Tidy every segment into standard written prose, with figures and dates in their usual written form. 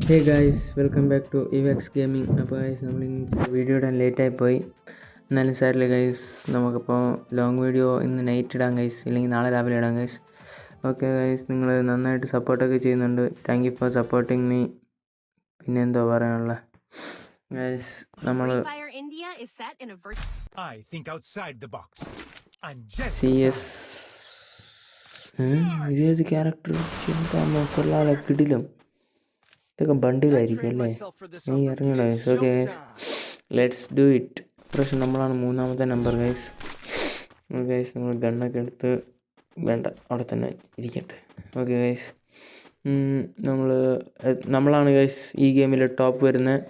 Hey guys, welcome back to Evex gaming. അപ്പോൾ guys, നമ്മൾ video ഇടാൻ ലേറ്റായി പോയി. എന്നാലും സാറില്ല ഗൈസ്, നമുക്കിപ്പോൾ ലോങ് വീഡിയോ ഇന്ന് നൈറ്റ് ഇടാം ഗൈസ്, ഇല്ലെങ്കിൽ നാളെ രാവിലെ ഇടാം ഗൈസ്. ഓക്കെ ഗൈസ്, നിങ്ങൾ നന്നായിട്ട് സപ്പോർട്ടൊക്കെ ചെയ്യുന്നുണ്ട്. Thank you for supporting me. പിന്നെ എന്തോ പറയാനുള്ള ഗൈസ്, നമ്മൾ CS ഇതേത് ക്യാരക്ടർ കൊള്ളാതെ കിടിലും. ഇതൊക്കെ ബണ്ടിലായിരിക്കും അല്ലേ? നീ ഇറങ്ങണ guys. Okay guys, let's do it. പക്ഷെ നമ്മളാണ് മൂന്നാമത്തെ നമ്പർ ഗൈസ്. ഗൈസ്, നമ്മൾ ഗണ്ണൊക്കെ എടുത്ത് വേണ്ട അവിടെ തന്നെ ഇരിക്കട്ടെ. ഓക്കെ ഗൈസ്, നമ്മളാണ് ഗൈസ് ഈ ഗെയിമിൽ ടോപ്പ് വരുന്നത്.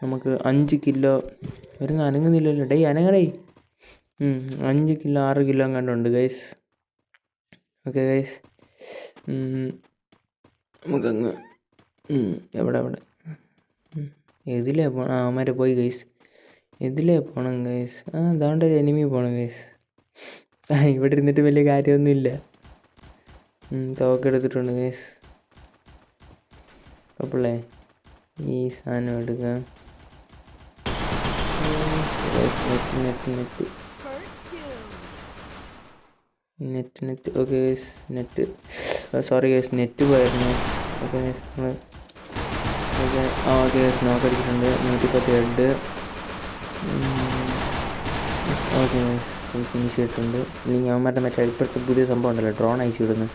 നമുക്ക് 5 കിലോ വരുന്ന അനങ്ങുന്നില്ലല്ലോ. ഡേ അനങ്ങടേ. 5 കിലോ 6 കിലോ കണ്ടുണ്ട് ഗൈസ്. ഓക്കെ ഗൈസ്, നമുക്കങ്ങ് എവിടെ എതിലേ പോകണം? അവന്മാരെ പോയി ഗൈസ്. എതിലേ പോകണം ഗൈസ്? അതാണ്ട് ഒരു എനിമി പോകണം ഗൈസ്. ഇവിടെ ഇരുന്നിട്ട് വലിയ കാര്യമൊന്നുമില്ല. തോക്കെടുത്തിട്ടുണ്ട് ഗൈസ്. അപ്പോളേ ഈ സാധനം എടുക്കാം. Net okay guys. Sorry guys, net പോയായിരുന്നു. ഓക്കെ ഗൈസ്, നമ്മൾ ഓക്കെ ഗൈസ്, നോക്ക് അടിച്ചിട്ടുണ്ട്. 110 ഹെഡ്. ഓക്കെ ഗൈസ്, ഫിനിഷ് ചെയ്തിട്ടുണ്ട്. ഇല്ലെങ്കിൽ അവന്മാരുടെ മറ്റേ ഇപ്പോഴത്തെ പുതിയ സംഭവം ഉണ്ടല്ലോ, ഡ്രോൺ അയച്ചു വിടുന്നു.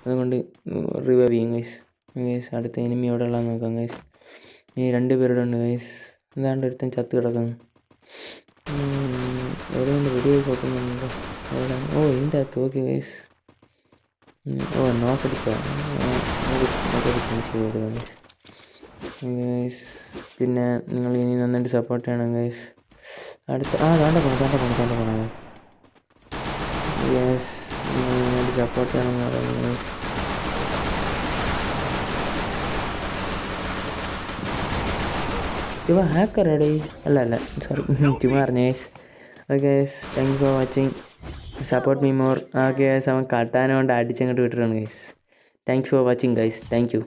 അതുകൊണ്ട് റിവൈവ് ചെയ്യും ഗൈസ്. ഗൈസ്, അടുത്ത എനിമി എവിടെ ഉള്ളതെന്ന് നോക്കാം ഗൈസ്. ഈ 2 പേരുടെ ഉണ്ട് ഗൈസ്. എന്താണ്ട് ഒരുത്തൻ ചത്ത് കിടക്കുന്നു. എവിടെയുണ്ട്? വെടിയായി കൊടുക്കുന്നുണ്ടോ? എവിടെ? ഇതിൻ്റെ അകത്ത്. Okay guys, നോക്കടിച്ചോ? ഫിനിഷ് ചെയ്ത് കൊടുക്കാം ഗൈസ്. ഗൈസ്, പിന്നെ നിങ്ങൾ ഇനി നന്നായിട്ട് സപ്പോർട്ട് ചെയ്യണം ഗൈസ്. അടുത്ത താണ്ട പോണം. ഗൈസ്, നിങ്ങൾ നന്നായിട്ട് സപ്പോർട്ട് ചെയ്യണം എന്ന് പറയുന്നത് ഗൈസ്. ചുമ്മാ ഹാക്കറടേ. അല്ല സോറി, ചുമ്മാ പറഞ്ഞു guys. Okay guys, thank you for watching. Support me more. Okay guys, അവൻ കട്ടാന കൊണ്ട് അടിച്ചങ്ങോട്ട് വിട്ടിട്ടുണ്ട് guys. Thank you for watching guys. Thank you.